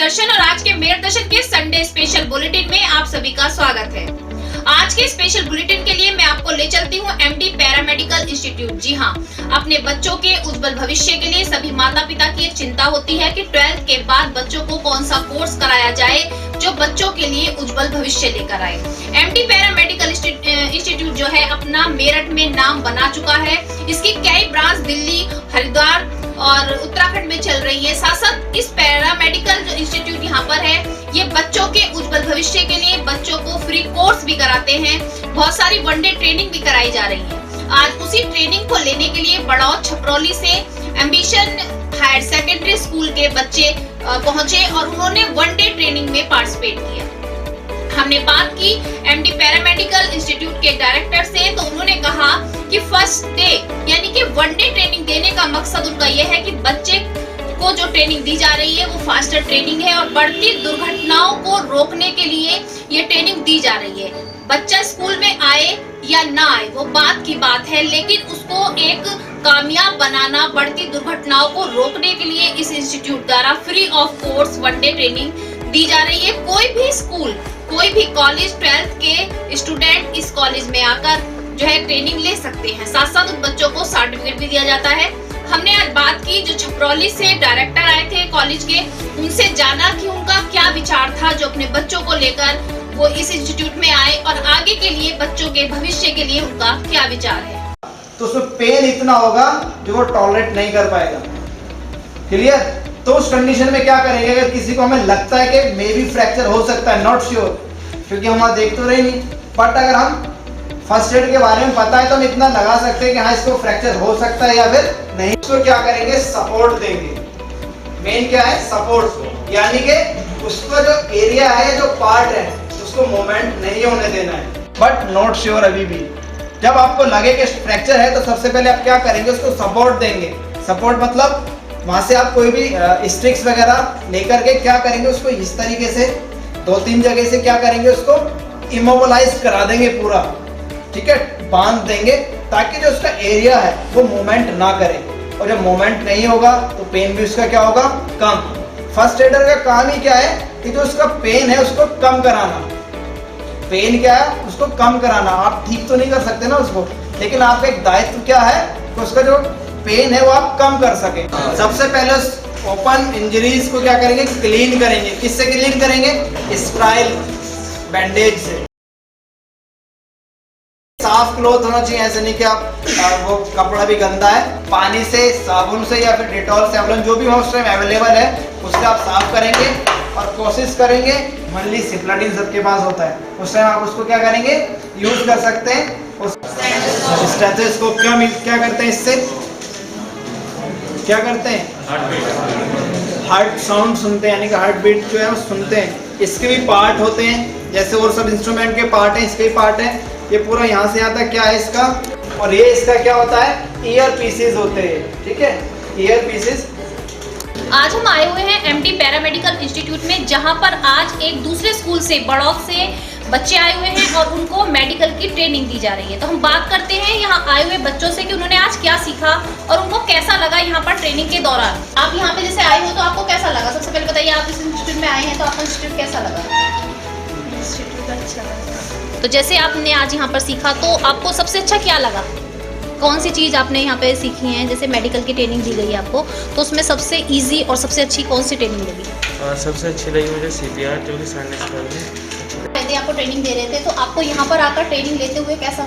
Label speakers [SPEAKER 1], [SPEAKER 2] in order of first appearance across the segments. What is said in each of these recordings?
[SPEAKER 1] दर्शन और आज के मेयर दर्शन के संडे स्पेशल बुलेटिन में आप सभी का स्वागत है। आज के स्पेशल बुलेटिन के लिए मैं आपको ले चलती हूँ एमडी पैरामेडिकल इंस्टीट्यूट। जी हाँ, अपने बच्चों के उज्जवल भविष्य के लिए सभी माता पिता की एक चिंता होती है कि 12th के बाद बच्चों को कौन सा कोर्स कराया जाए जो बच्चों के लिए उज्जवल भविष्य लेकर आए। एमडी पैरामेडिकल इंस्टीट्यूट जो है अपना मेरठ में नाम बना चुका है। इसकी कई ब्रांच दिल्ली, हरिद्वार और उत्तराखंड में चल रही है। साथ साथ इस पैरामेडिकल जो इंस्टीट्यूट यहाँ पर है, ये बच्चों के उज्जवल भविष्य के लिए बच्चों को फ्री कोर्स भी कराते हैं। बहुत सारी वनडे ट्रेनिंग भी कराई जा रही है। आज उसी ट्रेनिंग को लेने के लिए बड़ौद छपरौली से एम्बिशन हायर सेकेंडरी स्कूल के बच्चे पहुंचे और उन्होंने वनडे ट्रेनिंग में पार्टिसिपेट किया। हमने बात की एमडी पैरामेडिकल इंस्टीट्यूट के डायरेक्टर से, तो उन्होंने कहा कि फर्स्ट डे यानी कि वनडे ट्रेनिंग देने का मकसद उनका यह है कि बच्चे को जो ट्रेनिंग दी जा रही है वो फास्टर ट्रेनिंग है और बढ़ती दुर्घटनाओं को रोकने के लिए ये ट्रेनिंग दी जा रही है। बच्चा स्कूल में आए या ना आए वो बात की बात है, लेकिन उसको एक कामयाब बनाना, बढ़ती दुर्घटनाओं को रोकने के लिए इस इंस्टीट्यूट द्वारा free of course one day training दी जा रही है। कोई भी स्कूल, कोई भी कॉलेज 12th के स्टूडेंट इस कॉलेज में आकर जो है ट्रेनिंग ले सकते हैं। साथ साथ उन बच्चों को सर्टिफिकेट भी दिया जाता है। हमने आज बात की जो छपरौली से डायरेक्टर आए थे कॉलेज के, उनसे जाना कि उनका क्या विचार था जो अपने बच्चों को लेकर वो इस इंस्टीट्यूट में आए और आगे के लिए बच्चों के भविष्य के लिए उनका क्या विचार है।
[SPEAKER 2] तो उसमें पेन इतना होगा जो वो टॉलरेट नहीं कर पाएगा। क्लियर? तो उस कंडीशन में क्या करेंगे, अगर किसी को हमें लगता है कि मे बी फ्रैक्चर हो सकता है, नॉट श्योर, क्योंकि हम वहाँ देख तो रहे नहीं, बट अगर हम फर्स्ट एड के बारे में पता है तो हम इतना लगा सकते हैं कि हाँ इसको फ्रैक्चर हो सकता है या फिर नहीं। उसको क्या करेंगे, सपोर्ट देंगे। मेन क्या है, सपोर्ट, यानी कि उसका जो एरिया है, जो पार्ट है, उसको मूवमेंट नहीं होने देना है, बट नॉट श्योर अभी भी। जब आपको लगे कि फ्रैक्चर है तो सबसे पहले आप क्या करेंगे, उसको सपोर्ट देंगे। सपोर्ट मतलब वहां से आप कोई भी स्टिक्स वगैरह लेकर के क्या करेंगे, उसको इस तरीके से 2-3 जगह से क्या करेंगे, उसको इमोबिलाइज करा देंगे पूरा, ठीक है, बांध देंगे ताकि जो उसका एरिया है वो मूवमेंट ना करे। और जब मूवमेंट नहीं होगा तो पेन भी उसका क्या होगा, कम। फर्स्ट एडर का काम ही क्या है कि जो उसका पेन है उसको कम कराना। पेन क्या है, उसको कम कराना। आप ठीक तो नहीं कर सकते ना उसको, लेकिन आपका एक दायित्व क्या है कि उसका जो पेन है वो आप कम कर सके। सबसे पहले ओपन इंजरीज को क्या करेंगे, क्लीन करेंगे। किससे क्लीन करेंगे, स्ट्राइल बैंडेज से। साफ क्लॉथ होना चाहिए, ऐसे नहीं कि आप वो कपड़ा भी गंदा है, पानी से, साबुन से या फिर डेटॉल से, जो भी उस टाइम अवेलेबल है उससे आप साफ करेंगे। और कोशिश करेंगे, मनली सिप्लाटिन सबके पास होता है, उस टाइम आप उसको क्या करेंगे, यूज कर सकते हैं। उस स्टेथोस्कोप क्या करते हैं, इससे क्या करते हैं, हार्ट साउंड सुनते हैं, यानी कि हार्ट बीट जो है वो सुनते हैं। इसके भी पार्ट होते हैं, जैसे और सब इंस्ट्रूमेंट के पार्ट हैं, इसके भी पार्ट हैं। ये पूरा यहाँ से आता क्या है इसका, और ये इसका क्या होता है, ईयर पीसेस होते हैं, ठीक है, ईयर पीसेस।
[SPEAKER 1] आज हम आए हुए हैं एमडी पैरामेडिकल इंस्टीट्यूट में, जहां पर आज एक दूसरे स्कूल से, बड़ौद से बच्चे आए हुए हैं और उनको मेडिकल की ट्रेनिंग दी जा रही है। तो हम बात करते हैं यहाँ आए हुए बच्चों से कि उन्होंने आज क्या सीखा और उनको कैसा लगा यहाँ पर ट्रेनिंग के दौरान। आप यहाँ पे जैसे आए हो तो आपको कैसा लगा, सबसे पहले बताइए। आप इस इंस्टीट्यूट में आए हैं तो आपको इंस्टीट्यूट कैसा लगा?
[SPEAKER 3] इंस्टीट्यूट अच्छा लगा।
[SPEAKER 1] तो जैसे आपने आज यहाँ पर सीखा तो आपको सबसे अच्छा क्या लगा, कौन सी चीज़ आपने यहाँ पे सीखी है? जैसे मेडिकल की ट्रेनिंग दी गई आपको, तो उसमें सबसे इजी और सबसे अच्छी कौन सी ट्रेनिंग लगी?
[SPEAKER 3] सबसे अच्छी लगी मुझे CPR, जो कि सर ने
[SPEAKER 1] पहले आपको ट्रेनिंग दे रहे थे, तो आपको यहाँ पर आकर ट्रेनिंग लेते हुए कैसा?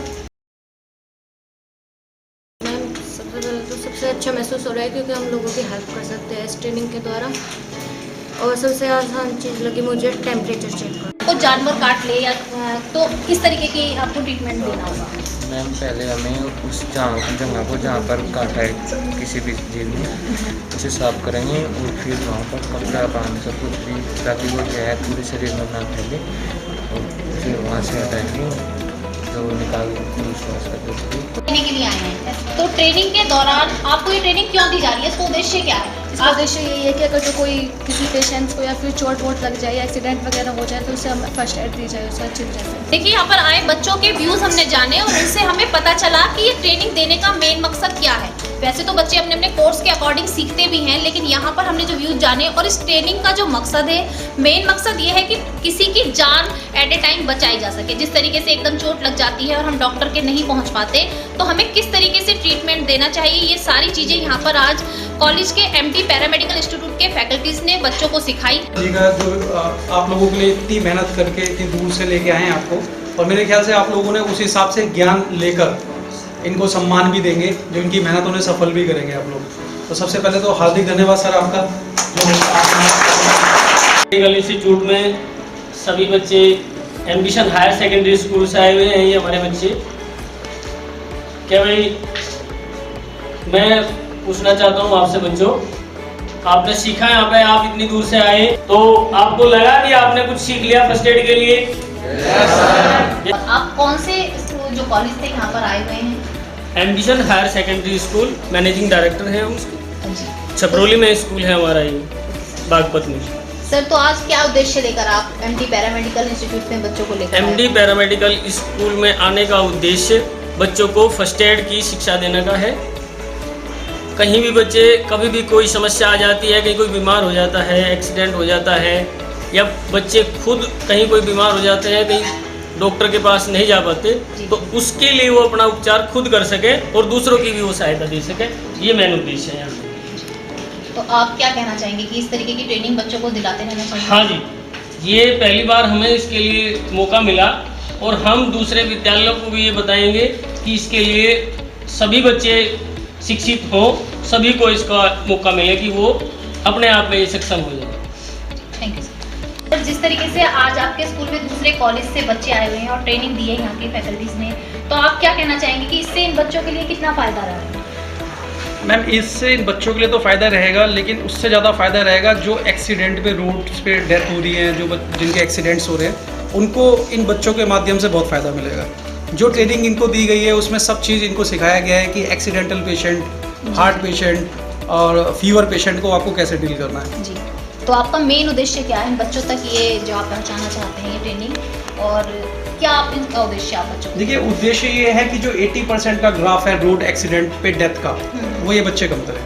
[SPEAKER 4] मैम, सबसे पहले तो सबसे अच्छा महसूस हो रहा है क्योंकि हम लोगों की हेल्प कर सकते हैं इस ट्रेनिंग के द्वारा। और सबसे आसान चीज़ लगी मुझे टेम्परेचर चेक करना।
[SPEAKER 1] तो जानवर काट ले या तो किस तरीके की आपको ट्रीटमेंट देना होगा?
[SPEAKER 3] मैम, पहले हमें उस जगह को जहाँ पर काटा है किसी भी जीव ने, उसे साफ करेंगे और फिर वहाँ पर कपड़ा बांध कर कुछ भी, ताकि वो जो है पूरे शरीर में ना फैले, और फिर वहाँ से हटाएंगे तो निकाल श्वास करने
[SPEAKER 1] के लिए आए हैं। तो ट्रेनिंग के दौरान आपको ये ट्रेनिंग क्यों दी जा रही है, इसका उद्देश्य क्या है?
[SPEAKER 4] इसका उद्देश्य यही है कि अगर जो कोई किसी पेशेंट्स को या फिर चोट वोट लग जाए या एक्सीडेंट वगैरह हो जाए तो उसे हमें फर्स्ट एड दी जाए, उसे अच्छी तरह से।
[SPEAKER 1] देखिए, यहाँ पर आए बच्चों के व्यूज हमने जाने और उनसे हमें पता चला कि ये ट्रेनिंग देने का मेन मकसद क्या है। वैसे तो बच्चे अपने अपने कोर्स के अकॉर्डिंग सीखते भी हैं, लेकिन यहाँ पर हमने जो व्यूज जाने और इस ट्रेनिंग का जो मकसद है, मेन मकसद ये है कि किसी की जान एट ए टाइम बचाई जा सके। जिस तरीके से एकदम चोट लग जाती है और हम डॉक्टर के नहीं पहुँच पाते, तो हमें किस तरीके से ट्रीटमेंट देना चाहिए, ये सारी चीज़ें यहाँ पर आज कॉलेज के MD पैरामेडिकल इंस्टीट्यूट के फैकल्टीज ने बच्चों को सिखाई।
[SPEAKER 5] जो आप लोगों के लिए इतनी मेहनत करके इतनी दूर से लेके आए हैं आपको, और मेरे ख्याल से आप लोगों ने उस हिसाब से ज्ञान लेकर इनको सम्मान भी देंगे, जो इनकी मेहनत उन्हें सफल भी करेंगे आप लोग। तो सबसे पहले तो हार्दिक धन्यवाद सर आपका।
[SPEAKER 6] मेडिकल इंस्टीट्यूट में सभी बच्चे एम्बिशन हायर सेकेंडरी स्कूल से आए हुए हैं। ये हमारे बच्चे क्या भाई, मैं पूछना चाहता हूँ आपसे बच्चों, आपने सीखा यहाँ पे, आप इतनी दूर से आए तो आपको लगा कि आपने कुछ सीख लिया फर्स्ट एड के लिए?
[SPEAKER 1] आप कौन से जो कॉलेज थे यहाँ पर आए हुए हैं?
[SPEAKER 6] Ambition higher secondary school, managing director है उसके,
[SPEAKER 1] जी।
[SPEAKER 6] छपरोली में स्कूल है हमारा, ये बागपत में।
[SPEAKER 1] सर, तो आज क्या उद्देश्य लेकर आप MD पैरामेडिकल इंस्टीट्यूट में बच्चों को लेकर
[SPEAKER 6] MD पैरामेडिकल स्कूल में आने का उद्देश्य बच्चों को फर्स्ट एड की शिक्षा देने का है। कहीं भी बच्चे, कभी भी कोई समस्या आ जाती है, कहीं कोई बीमार हो जाता है, एक्सीडेंट हो जाता है, या बच्चे खुद कहीं कोई बीमार हो जाते हैं, कहीं डॉक्टर के पास नहीं जा पाते, तो उसके लिए वो अपना उपचार खुद कर सके और दूसरों की भी वो सहायता दे सके। ये मेन उद्देश्य है यहाँ।
[SPEAKER 1] तो आप क्या कहना चाहेंगे कि इस तरीके की ट्रेनिंग बच्चों को दिलाते रहना चाहिए?
[SPEAKER 6] हाँ जी, ये पहली बार हमें इसके लिए मौका मिला, और हम दूसरे विद्यालयों को भी ये बताएंगे कि इसके लिए सभी बच्चे शिक्षित हों, सभी को इसका मौका मिले कि वो अपने आप में सक्षम हो जाए।
[SPEAKER 1] Thank you sir. जिस तरीके से आज आपके स्कूल में दूसरे कॉलेज से बच्चे आए हुए हैं और ट्रेनिंग दी है यहाँ के फैकल्टीज ने, तो आप क्या कहना चाहेंगे कि इससे इन बच्चों के लिए कितना फ़ायदा रहा है?
[SPEAKER 5] मैम, इससे इन बच्चों के लिए तो फ़ायदा रहेगा, लेकिन उससे ज़्यादा फ़ायदा रहेगा जो एक्सीडेंट पे, रोड्स पे डेथ हो रही है, जो जिनके एक्सीडेंट्स हो रहे हैं, उनको इन बच्चों के माध्यम से बहुत फ़ायदा मिलेगा। जो ट्रेनिंग इनको दी गई है उसमें सब चीज़ इनको सिखाया गया है कि एक्सीडेंटल पेशेंट, हार्ट पेशेंट और फीवर पेशेंट को आपको कैसे डील करना है।
[SPEAKER 1] जी, तो आपका मेन उद्देश्य क्या है इन बच्चों तक ये जो आप पहुँचाना चाहते हैं ये ट्रेनिंग, और क्या आप इनका उद्देश्य आप बच्चों को?
[SPEAKER 5] देखिए, उद्देश्य ये है कि जो 80% का ग्राफ है रोड एक्सीडेंट पे डेथ का, वो ये बच्चे कम करें।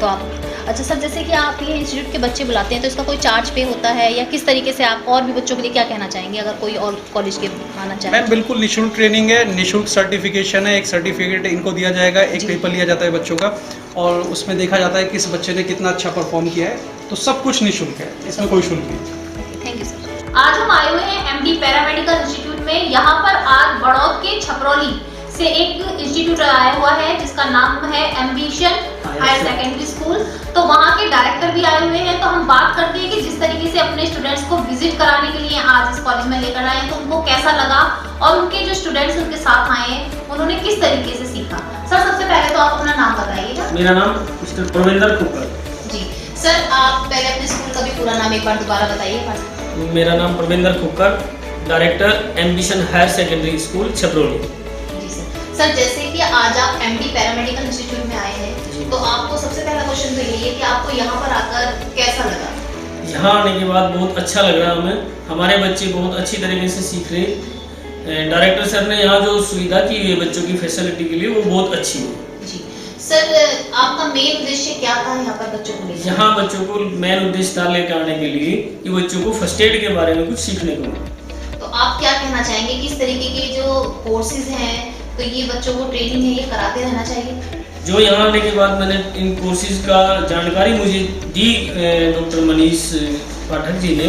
[SPEAKER 1] तो आप, अच्छा सर, जैसे कि आप ये इंस्टीट्यूट के बच्चे बुलाते हैं तो इसका कोई चार्ज पे होता है, या किस तरीके से आप और भी बच्चों के लिए क्या कहना चाहेंगे अगर कोई और कॉलेज के आना चाहे?
[SPEAKER 5] मैम, बिल्कुल निःशुल्क ट्रेनिंग है, निःशुल्क सर्टिफिकेशन है, एक सर्टिफिकेट इनको दिया जाएगा, एक पेपर लिया जाता है बच्चों का, और उसमें देखा जाता है किस बच्चे ने कितना अच्छा परफॉर्म किया है। तो सब कुछ निःशुल्क है, इसमें कोई शुल्क नहीं।
[SPEAKER 1] Thank you sir. आज हम आए हुए हैं MD पैरामेडिकल इंस्टीट्यूट में। यहाँ पर आज बड़ौद के छपरौली से एक इंस्टीट्यूट आया हुआ है जिसका नाम है एम्बिशन हायर सेकेंडरी स्कूल। तो वहाँ के डायरेक्टर भी आए हुए हैं, तो हम बात करते हैं कि जिस तरीके से अपने स्टूडेंट्स को विजिट कराने के लिए आज इस कॉलेज में लेकर आए हैं, तो उनको कैसा लगा और उनके जो स्टूडेंट्स उनके साथ आए हैं उन्होंने किस तरीके से सीखा। सर, सबसे पहले तो आप अपना नाम बताइएगा।
[SPEAKER 6] मेरा नाम मिस्टर प्रविंदर खुक्कर।
[SPEAKER 1] जी सर, आप पहले अपने स्कूल का भी पूरा नाम एक बार दोबारा बताइए।
[SPEAKER 6] मेरा नाम Pravinder Khukkar, director ambition higher secondary school Chhaproli.
[SPEAKER 1] जी सर। सर, जैसे कि आज आप MD पैरामेडिकल इंस्टीट्यूट में आए हैं, तो आपको सबसे पहला क्वेश्चन तो यही है कि आपको यहाँ पर आकर कैसा लगा?
[SPEAKER 6] यहाँ आने के बाद बहुत अच्छा लग रहा है हमें, हमारे बच्चे बहुत अच्छी तरीके से सीख रहे हैं। डायरेक्टर सर ने यहाँ जो सुविधा की है बच्चों की फैसिलिटी के लिए, वो बहुत अच्छी है।
[SPEAKER 1] जी सर, आपका मेन उद्देश्य क्या था यहाँ पर बच्चों को लेकर?
[SPEAKER 6] यहाँ बच्चों को मेन उद्देश्य था लेकर आने के लिए कि बच्चों को फर्स्ट एड के बारे में कुछ सीखने को।
[SPEAKER 1] तो आप क्या कहना चाहेंगे कि इस तरीके के जो कोर्सेज हैं, तो ये बच्चों को ट्रेनिंग है ये कराते रहना चाहिए?
[SPEAKER 6] जो यहाँ आने के बाद मैंने इन कोर्सेज का जानकारी मुझे दी डॉक्टर मनीष पाठक जी ने,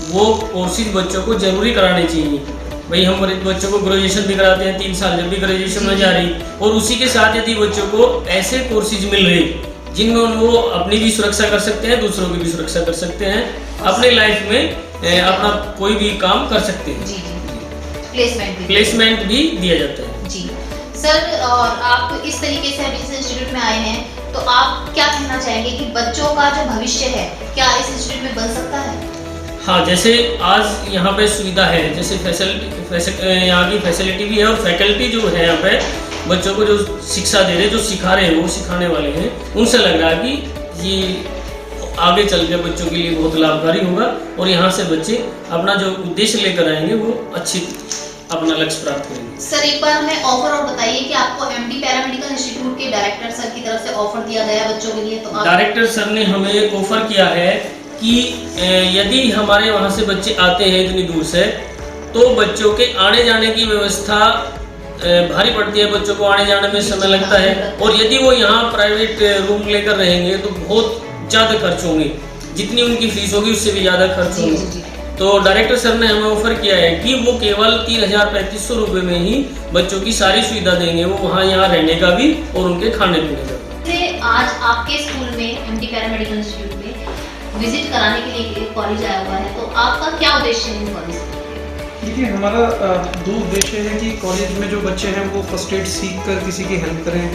[SPEAKER 6] वो कोर्सेज बच्चों को जरूरी कराने चाहिए। भाई हम बच्चों को ग्रेजुएशन भी कराते हैं 3 साल, जब भी ग्रेजुएशन में जा रही, और उसी के साथ यदि बच्चों को ऐसे कोर्सेज मिल रहे जिनमें वो अपनी भी सुरक्षा कर सकते हैं, दूसरों की भी सुरक्षा कर सकते हैं, अपने लाइफ में अपना कोई भी काम कर सकते हैं।
[SPEAKER 1] जी, प्लेसमेंट
[SPEAKER 6] भी दिया जाता है।
[SPEAKER 1] जी सर, और आप इस तरीके से अभी इस इंस्टीट्यूट में आए हैं, तो आप क्या कहना चाहेंगे कि बच्चों का जो भविष्य है क्या इस इंस्टीट्यूट में बन सकता है?
[SPEAKER 6] हाँ, जैसे आज यहाँ पे सुविधा है, जैसे यहाँ की फैसिलिटी भी है, और फैकल्टी जो है यहाँ पे बच्चों को जो शिक्षा दे रहे, जो सिखा रहे हैं, वो सिखाने वाले हैं, उनसे लग रहा है कि ये आगे चल के बच्चों के लिए बहुत लाभकारी होगा, और यहाँ से बच्चे अपना जो उद्देश्य लेकर आएंगे वो अच्छी अपना लक्ष्य प्राप्त करेंगे।
[SPEAKER 1] सर, एक बार हमें ऑफर और बताइए कि आपको MD पैरामेडिकल इंस्टीट्यूट के डायरेक्टर ऑफर दिया गया है बच्चों के लिए, तो आप
[SPEAKER 6] डायरेक्टर सर ने हमें एक ऑफर किया है कि यदि हमारे वहाँ से बच्चे आते हैं इतनी दूर से, तो बच्चों के आने जाने की व्यवस्था भारी पड़ती है, बच्चों को आने जाने में समय लगता है, और यदि वो यहाँ प्राइवेट रूम लेकर रहेंगे तो बहुत ज़्यादा खर्च होंगे, जितनी उनकी फीस होगी उससे भी ज़्यादा खर्च होंगे। तो डायरेक्टर सर ने हमें ऑफर किया है कि वो केवल 3,3500 रुपये में ही बच्चों की सारी सुविधा देंगे, वो वहाँ यहाँ रहने का भी और उनके खाने पीने का।
[SPEAKER 1] से आज आपके स्कूल में एमडी पैरामेडिकल इंस्टीट्यूट में विजिट कराने के लिए कॉलेज आया हुआ है, तो आपका क्या उद्देश्य है इन कॉलेज से?
[SPEAKER 5] देखिए, हमारा दो उद्देश्य है कि कॉलेज में जो बच्चे हैं वो फर्स्ट एड सीख कर किसी की हेल्प करें,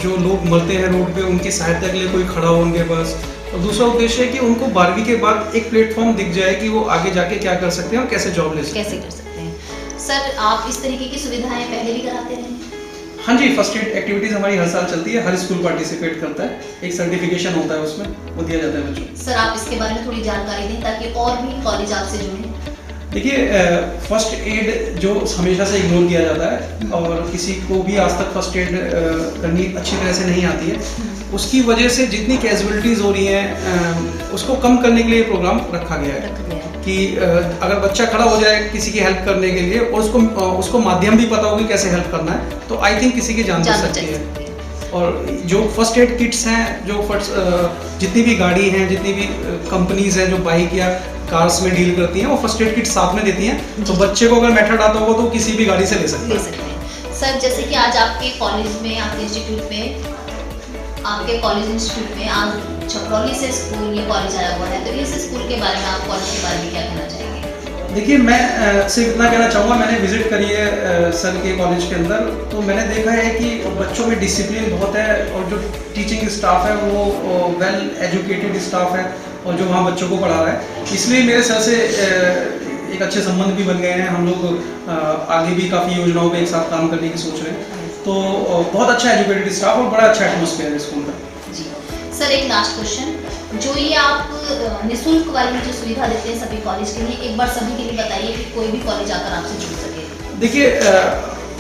[SPEAKER 5] जो लोग मरते हैं रोड पे उनकी सहायता के लिए कोई खड़ा हो उनके पास, और दूसरा उद्देश्य है कि उनको 12वीं के बाद एक प्लेटफॉर्म दिख जाए कि वो आगे जाके क्या कर सकते हैं और कैसे जॉब ले सकते हैं।
[SPEAKER 1] कैसे कर सकते हैं सर? आप इस तरीके की सुविधाएं पहले भी कराते रहे?
[SPEAKER 5] हाँ जी, फर्स्ट एड एक्टिविटीज़ हमारी हर साल चलती है, हर स्कूल पार्टिसिपेट करता है, एक सर्टिफिकेशन होता है उसमें, वो दिया जाता है बच्चों को।
[SPEAKER 1] सर, आप इसके बारे में थोड़ी जानकारी दें ताकि और भी कॉलेज आपसे जुड़ें।
[SPEAKER 5] देखिए, फर्स्ट एड जो हमेशा से इग्नोर किया जाता है और किसी को भी आज तक फर्स्ट एड करनी अच्छी तरह से नहीं आती है, उसकी वजह से जितनी कैजुअलिटीज़ हो रही हैं उसको कम करने के लिए प्रोग्राम रखा गया है कि अगर बच्चा खड़ा हो जाए किसी की हेल्प करने के लिए और उसको माध्यम भी पता होगी कैसे हेल्प करना है, तो आई थिंक किसी की जान बच सकती है। और जो फर्स्ट एड किट्स हैं, जो जितनी भी गाड़ी हैं, जितनी भी कंपनीज हैं जो बाइक या कार्स में डील करती हैं, वो फर्स्ट एड किट साथ में देती हैं, तो बच्चे को अगर मेथड आता होगा तो किसी भी गाड़ी से ले सकते
[SPEAKER 1] हैं। सर, जैसे कि आज आपके कॉलेज में, आपके इंस्टीट्यूट में, आपके कॉलेज इंस्टीट्यूट में आज छपरौली से स्कूल ये कॉलेज आया हुआ है, तो इस स्कूल के बारे में, आप कॉलेज के बारे में क्या कहना चाहेंगे?
[SPEAKER 5] देखिए, मैं सिर्फ इतना कहना चाहूँगा, मैंने विजिट करी है सर के कॉलेज के अंदर, तो मैंने देखा है कि बच्चों में डिसिप्लिन बहुत है और जो टीचिंग स्टाफ है वो वेल एजुकेटेड स्टाफ है और जो वहाँ बच्चों को पढ़ा रहा है, इसलिए मेरे सर से एक अच्छे संबंध भी बन गए हैं। हम लोग आगे भी काफ़ी योजनाओं पे एक साथ काम करने की सोच रहे हैं, तो बहुत अच्छा एजुकेटेड स्टाफ और बड़ा अच्छा एटमॉस्फेयर है स्कूल का।
[SPEAKER 1] जी सर, एक लास्ट क्वेश्चन, जो ये आप निःशुल्क वाली जो सुविधा देते हैं सभी कॉलेज के लिए, एक बार सभी के लिए बताइए कि कोई भी कॉलेज आकर आपसे जुड़ सके।
[SPEAKER 5] देखिए,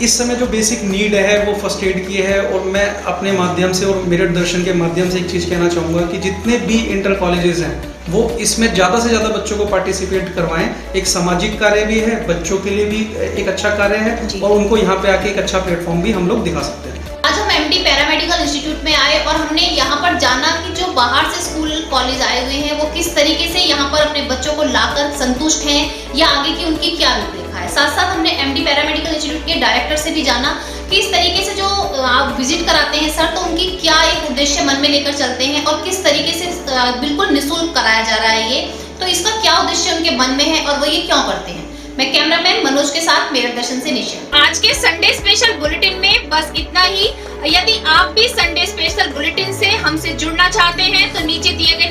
[SPEAKER 5] इस समय जो बेसिक नीड है वो फर्स्ट एड की है, और मैं अपने माध्यम से और मेरे दर्शन के माध्यम से एक चीज़ कहना चाहूँगा कि जितने भी इंटर कॉलेजेस हैं वो इसमें ज़्यादा से ज़्यादा बच्चों को पार्टिसिपेट करवाएं। एक सामाजिक कार्य भी है, बच्चों के लिए भी एक अच्छा कार्य है, और उनको यहाँ पे आके एक अच्छा प्लेटफॉर्म भी हम लोग दिखा सकते हैं।
[SPEAKER 1] आज हम एमडी पैरामेडिकल इंस्टीट्यूट में आए और हमने यहाँ पर जाना कि जो बाहर से स्कूल कॉलेज आए हुए हैं वो किस तरीके से यहाँ पर अपने बच्चों को लाकर संतुष्ट हैं या आगे की उनकी क्या रूपरेखा है। साथ साथ हमने एमडी पैरामेडिकल इंस्टीट्यूट के डायरेक्टर से भी जाना कि इस तरीके से जो आप विजिट कराते हैं सर, तो उनकी क्या एक उद्देश्य मन में लेकर चलते हैं और किस तरीके से बिल्कुल निःशुल्क कराया जा रहा है ये, तो इसका क्या उद्देश्य उनके मन में है और वो ये क्यों करते हैं। मैं कैमरामैन मनोज के साथ मेरे दर्शन से निशा। आज के संडे स्पेशल बुलेटिन में बस इतना ही। यदि आप भी संडे स्पेशल बुलेटिन से हमसे जुड़ना चाहते हैं तो नीचे दिए गए